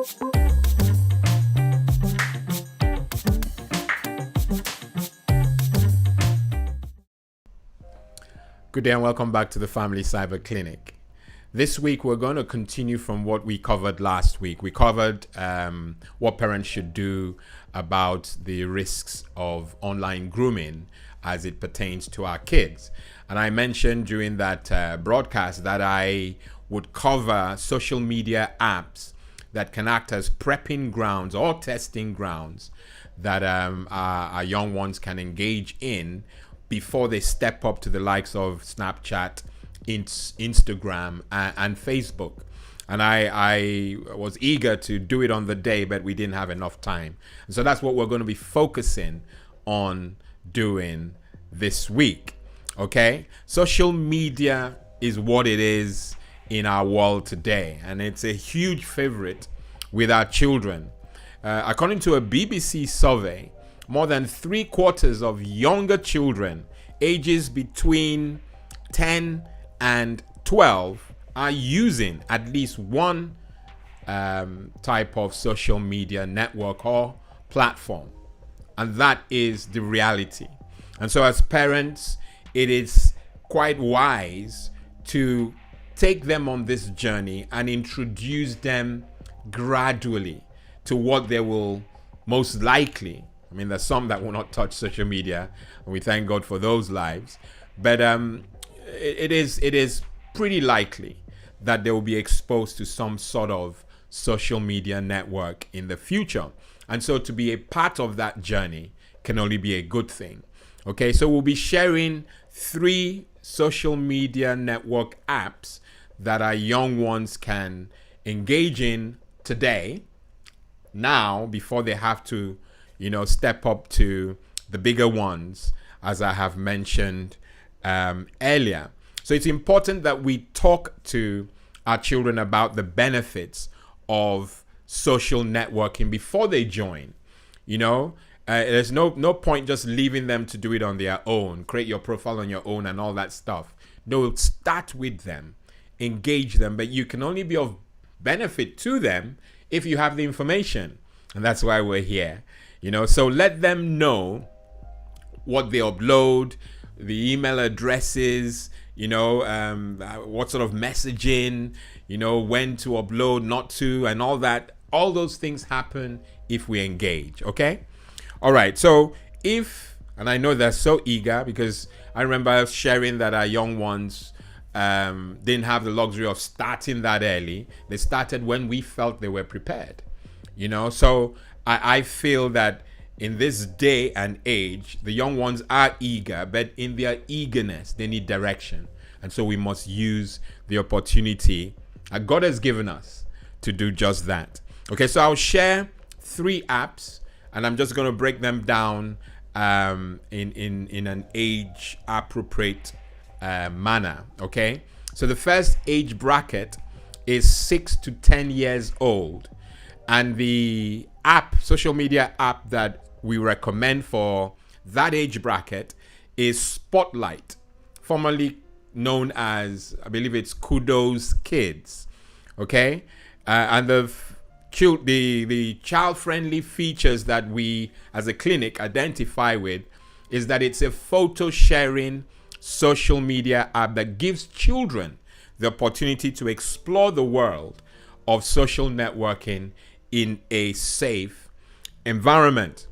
Good day and welcome back to the Family Cyber Clinic. This week we're going to continue from what we covered last week. We covered what parents should do about the risks of online grooming as it pertains to our kids. And I mentioned during that broadcast that I would cover social media apps that can act as prepping grounds or testing grounds that our young ones can engage in before they step up to the likes of Snapchat, Instagram, and Facebook. And I was eager to do it on the day, but we didn't have enough time. So that's what we're going to be focusing on doing this week. Okay? Social media is what it is in our world today, and it's a huge favorite with our children. According to a BBC survey, more than 3/4 of younger children ages between 10 and 12 are using at least one type of social media network or platform. And that is the reality. And so as parents, it is quite wise to take them on this journey and introduce them gradually to what they will most likely, I mean, there's some that will not touch social media, and we thank God for those lives. But it is pretty likely that they will be exposed to some sort of social media network in the future. And so to be a part of that journey can only be a good thing. Okay, so we'll be sharing 3 social media network apps that our young ones can engage in today, now, before they have to step up to the bigger ones, as I have mentioned earlier. So it's important that we talk to our children about the benefits of social networking before they join. There's no point just leaving them to do it on their own, create your profile on your own and all that stuff. No, start with them, engage them, but you can only be of benefit to them if you have the information. And that's why we're here. So let them know what they upload, the email addresses, what sort of messaging, when to upload, not to, and all that. All those things happen if we engage, okay? All right, so and I know they're so eager, because I remember sharing that our young ones didn't have the luxury of starting that early. They started when we felt they were prepared, so I feel that in this day and age, the young ones are eager, but in their eagerness, they need direction. And so we must use the opportunity that God has given us to do just that. Okay, so I'll share 3 apps, and I'm just going to break them down in an age-appropriate manner, okay? So the first age bracket is 6 to 10 years old. And the social media app that we recommend for that age bracket is Spotlight, formerly known as, I believe it's Kudos Kids. Okay, and the child-friendly features that we as a clinic identify with is that it's a photo sharing social media app that gives children the opportunity to explore the world of social networking in a safe environment.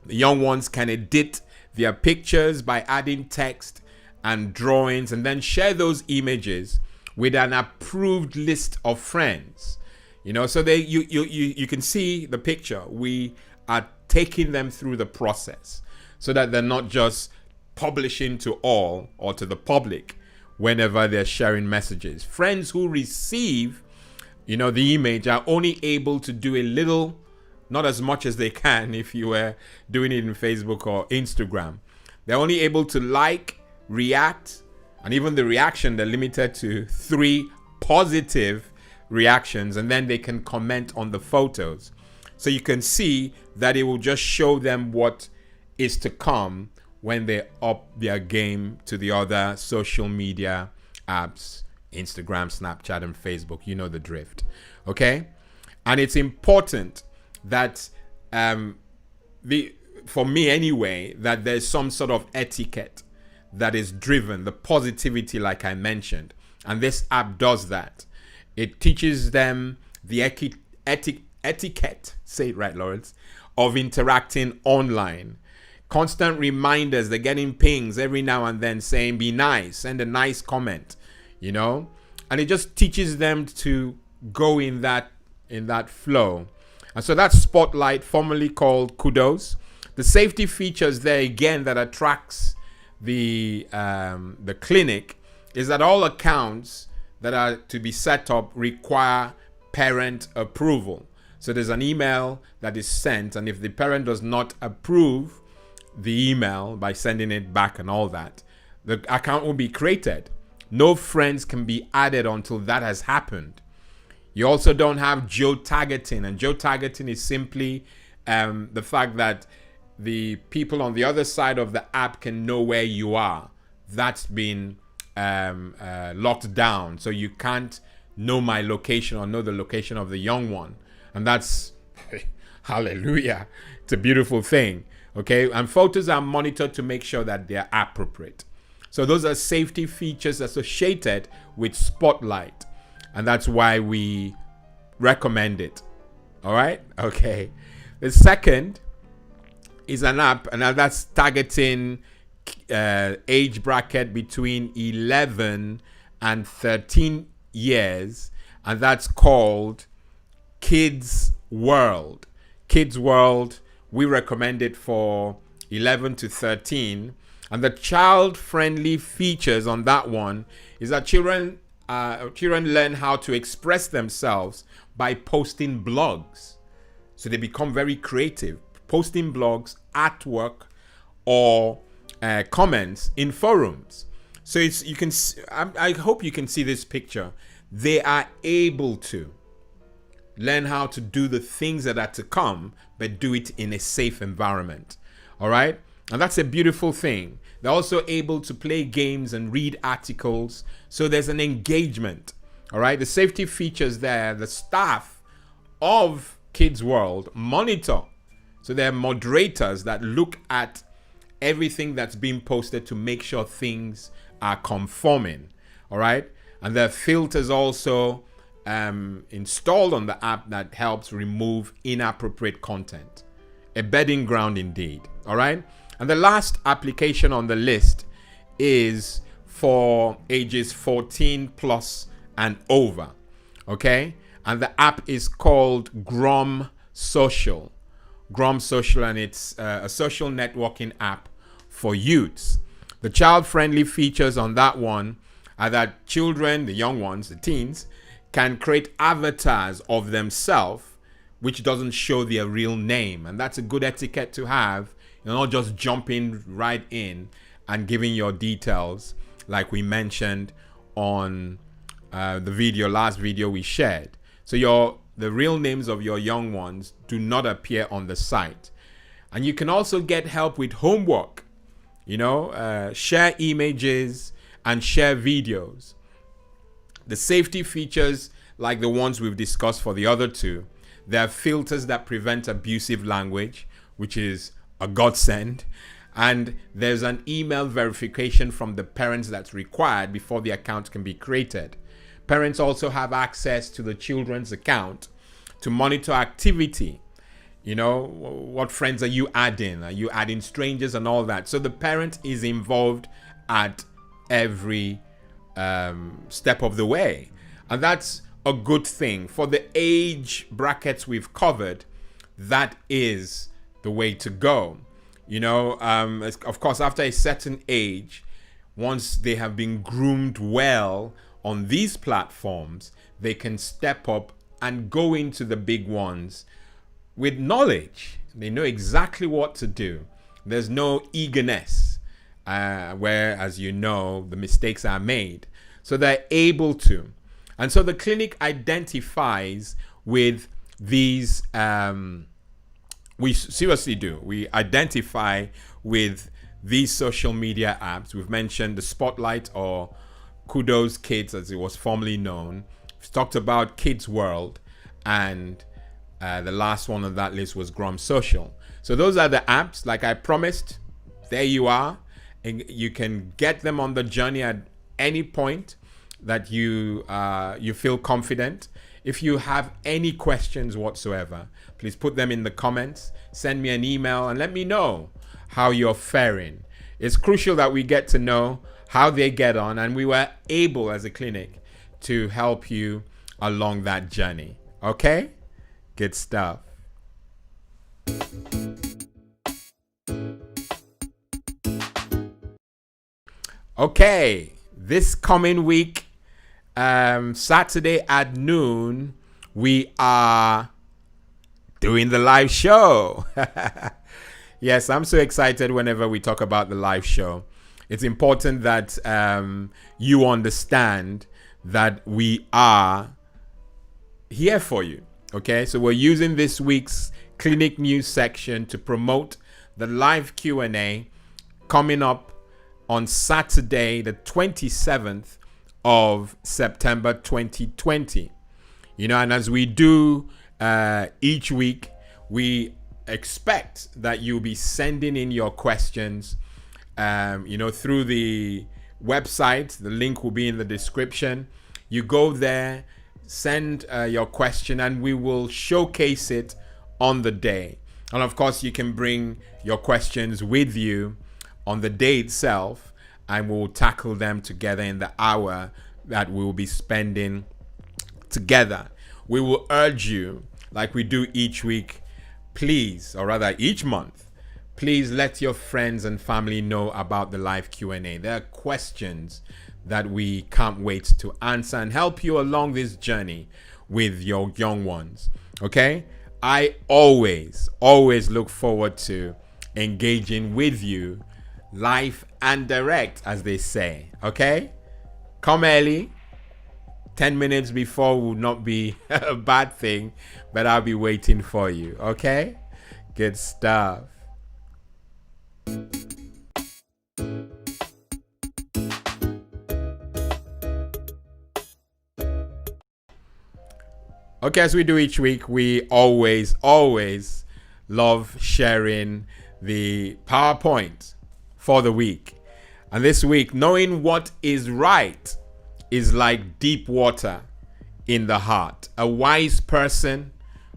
The young ones can edit their pictures by adding text and drawings, and then share those images with an approved list of friends. So you can see the picture. We are taking them through the process so that they're not just publishing to all or to the public whenever they're sharing messages. Friends who receive the image are only able to do a little, not as much as they can if you were doing it in Facebook or Instagram. They're only able to like, react, and even the reaction, they're limited to 3 positive reactions, and then they can comment on the photos. So you can see that it will just show them what is to come when they up their game to the other social media apps, Instagram, Snapchat, and Facebook. You know the drift. Okay? And it's important that for me anyway, that there's some sort of etiquette that is driven, the positivity like I mentioned. And this app does that. It teaches them the etiquette, say it right, Lawrence, of interacting online. Constant reminders, they're getting pings every now and then saying, be nice, send a nice comment, you know? And it just teaches them to go in that flow. And so that's Spotlight, formerly called Kudos. The safety features there again that attracts the clinic is that all accounts that are to be set up require parent approval. So there's an email that is sent, and if the parent does not approve the email by sending it back and all that, the account will be created. No friends can be added until that has happened. You also don't have geo-targeting, and geo-targeting is simply the fact that the people on the other side of the app can know where you are. That's been locked down, so you can't know my location or know the location of the young one. And that's hallelujah, it's a beautiful thing. Okay, and photos are monitored to make sure that they are appropriate. So those are safety features associated with Spotlight, and that's why we recommend it. All right, okay. The second is an app, and that's targeting age bracket between 11 and 13 years, and that's called Kids World. Kids World, we recommend it for 11 to 13, and the child-friendly features on that one is that children learn how to express themselves by posting blogs. So they become very creative, posting blogs, artwork, or comments in forums. So you can. I hope you can see this picture. They are able to learn how to do the things that are to come, but do it in a safe environment. All right, and that's a beautiful thing. They're also able to play games and read articles. So there's an engagement. All right, the safety features there. The staff of Kids World monitor. So there are moderators that look at everything that's being posted to make sure things are conforming. All right. And there are filters also installed on the app that helps remove inappropriate content. A bedding ground indeed. All right. And the last application on the list is for ages 14 plus and over. Okay. And the app is called Grom Social. Grom Social, and it's a social networking app for youths. The child-friendly features on that one are that children, the young ones, the teens, can create avatars of themselves which doesn't show their real name. And that's a good etiquette to have. You're not just jumping right in and giving your details like we mentioned on the last video we shared. So the real names of your young ones do not appear on the site. And you can also get help with homework, share images and share videos. The safety features, like the ones we've discussed for the other two, there are filters that prevent abusive language, which is a godsend. And there's an email verification from the parents that's required before the account can be created. Parents also have access to the children's account to monitor activity. What friends are you adding? Are you adding strangers and all that? So the parent is involved at every step of the way. And that's a good thing. For the age brackets we've covered, that is the way to go. Of course, after a certain age, once they have been groomed well on these platforms, they can step up and go into the big ones with knowledge. They know exactly what to do. There's no eagerness, where, as you know, the mistakes are made. So they're able to. And so the clinic identifies with these, we seriously do. We identify with these social media apps. We've mentioned the Spotlight, or Kudos Kids as it was formerly known. We've talked about Kids World and The last one on that list was Grom Social. So those are the apps. Like I promised, there you are. And you can get them on the journey at any point that you feel confident. If you have any questions whatsoever, please put them in the comments. Send me an email and let me know how you're faring. It's crucial that we get to know how they get on, and we were able as a clinic to help you along that journey. Okay? Good stuff. Okay, this coming week, Saturday at noon, we are doing the live show. Yes, I'm so excited whenever we talk about the live show. It's important that you understand that we are here for you. Okay, so we're using this week's clinic news section to promote the live Q&A coming up on Saturday, the 27th of September 2020. You know, and as we do each week, we expect that you'll be sending in your questions, through the website. The link will be in the description. You go there, send your question, and we will showcase it on the day. And of course, you can bring your questions with you on the day itself, and we'll tackle them together in the hour that we will be spending together. We will urge you, like we do each week, please, or rather each month, please let your friends and family know about the live Q&A. There are questions that we can't wait to answer and help you along this journey with your young ones. Okay? I always look forward to engaging with you live and direct, as they say. Okay? Come early. 10 minutes before will not be a bad thing, but I'll be waiting for you. Okay? Good stuff. Okay, as we do each week, we always love sharing the PowerPoint for the week. And this week, knowing what is right is like deep water in the heart. A wise person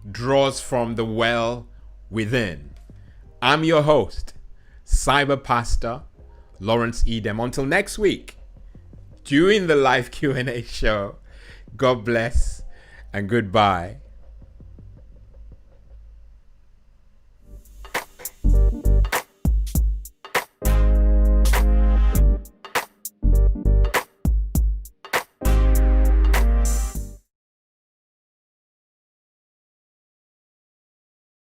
draws from the well within. I'm your host, Cyber Pastor Lawrence Edem. Until next week, during the live Q&A show, God bless and goodbye.